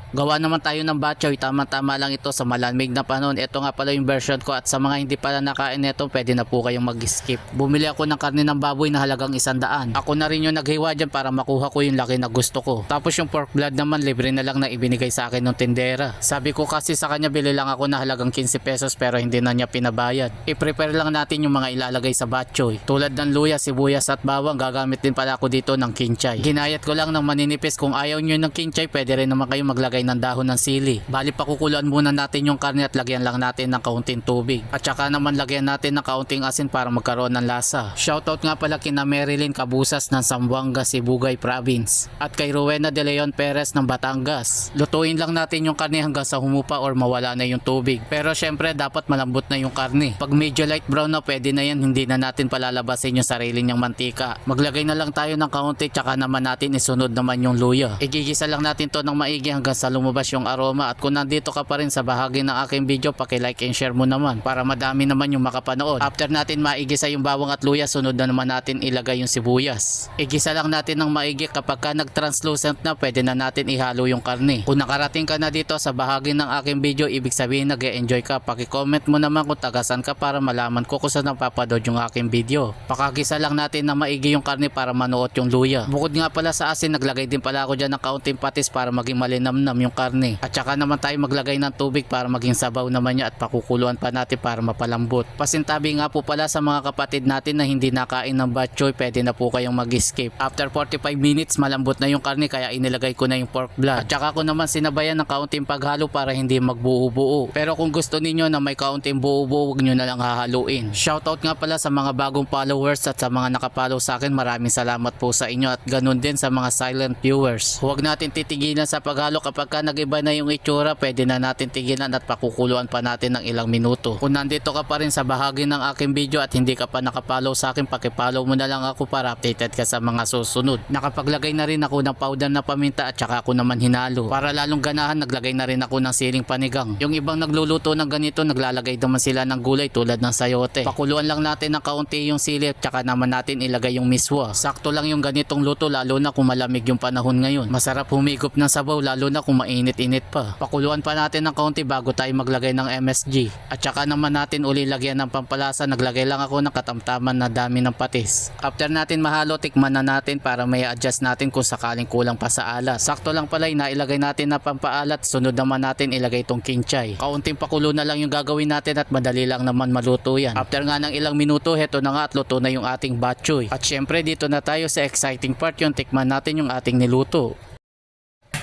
Gawa naman tayo ng batchoy, tama-tama lang ito sa malamig na panahon. Ito nga pala yung version ko, at sa mga hindi pala nakain nito, pwede na po kayong mag-skip. Bumili ako ng karne ng baboy na halagang 100. Ako na rin yung naghiwa dyan para makuha ko yung laki na gusto ko. Tapos yung pork blood naman, libre na lang na ibinigay sa akin ng tindera. Sabi ko kasi sa kanya, bili lang ako na halagang 15 pesos pero hindi na niya pinabayad. I-prepare lang natin yung mga ilalagay sa batchoy. Tulad ng luya, sibuyas at bawang, gagamit din pala ako dito ng kinchay. Ginayat ko lang ng maninipis. Kung ayaw nyo ng kinchay, pwede rin naman kayo maglagay ng dahon ng sili. Bali, pakukuluan muna natin yung karne at lagyan lang natin ng kaunting tubig. At saka naman lagyan natin ng kaunting asin para magkaroon ng lasa. Shoutout nga pala kina Marilyn Cabusas ng Zamboanga, Sibugay Province. At kay Rowena De Leon Perez ng Batangas. Lutuin lang natin yung karne hanggang sa humupa or mawala na yung tubig. Pero syempre, dapat malambot na yung karne. Pag medyo light brown na, pwede na yan. Hindi na natin palalabasin yung sarili niyang mantika. Maglagay na lang tayo ng kaunti, tsaka naman natin isunod naman yung luya. Igigisa lang natin to ng maigi hanggang sa lumabas yung aroma. At kung nandito ka pa rin sa bahagi ng aking video, paki-like and share mo naman para madami naman yung makapanood. After natin maigisa yung bawang at luya, sunod na naman natin ilagay yung sibuyas. Igisa lang natin ng maigi. Kapag ka nag-translucent na, pwede na natin ihalo yung karne. Kung nakarating ka na dito sa bahagi ng aking video, ibig sabihin nag-e-enjoy ka. Paki-comment mo naman kung tagasan ka para malaman ko kung saan napapadod yung aking video. Pakagisa lang natin na maigi yung karne para manuot yung luya. Bukod nga pala sa asin, naglagay din pala ako dyan ng kaunting patis para maging malinamnam yung karne. At saka naman tayo maglagay ng tubig para maging sabaw naman niya, at pakukuluan pa natin para mapalambot. Pasintabi nga po pala sa mga kapatid natin na hindi nakain ng batchoy, pwede na po kayong mag-skip. After 45 minutes, malambot na yung karne, kaya inilagay ko na yung pork blood. At saka ko naman sinabayan ng kaunting paghalo para hindi magbuo-buo. Pero kung gusto niyo na may kaunting buo-buo, huwag nyo na lang hahaluin. Shoutout nga pala sa mga bagong followers at sa mga nakapollow sa akin. Maraming salamat po sa inyo, at ganun din sa mga silent viewers. Huwag natin titigilan sa paghalo. Kapag ka nag-iba na yung itsura, pwede na natin tigilan at pakukuluan pa natin ng ilang minuto. Kung nandito ka pa rin sa bahagi ng aking video at hindi ka pa nakapollow sa akin, pakipollow mo na lang ako para updated ka sa mga susunod. Nakapaglagay na rin ako ng powder na paminta at saka ako naman hinalo. Para lalong ganahan, naglagay na rin ako ng siling panigang. Yung ibang nagluluto ng ganito, naglalagay naman sila ng gulay tulad ng sayote. Pakuluan lang natin ng kaunti yung sili at saka naman natin ilagay yung miswa. Sakto lang yung ganitong luto, lalo na kung malamig yung panahon ngayon. Masarap humigop ng sabaw lalo na kung mainit-init pa. Pakuluan pa natin ng kaunti bago tayo maglagay ng MSG. At saka naman natin uli lagyan ng pampalasa. Naglagay lang ako ng katamtaman na dami ng patis. After natin mahalo, tikman na natin para may adjust natin kung sakaling kulang pa sa alat. Sakto lang pala yung nailagay natin na pampaalat. Sunod naman natin ilagay itong kinchay. Kaunting pakulo na lang yung gagawin natin at madali lang naman maluto yan. After nga ng ilang minuto, heto na nga at luto na yung ating batchoy. At syempre dito na tayo sa exciting part, yung tikman natin yung ating niluto.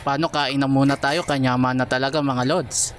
Paano, kain na muna tayo, kanyaman na talaga mga lods.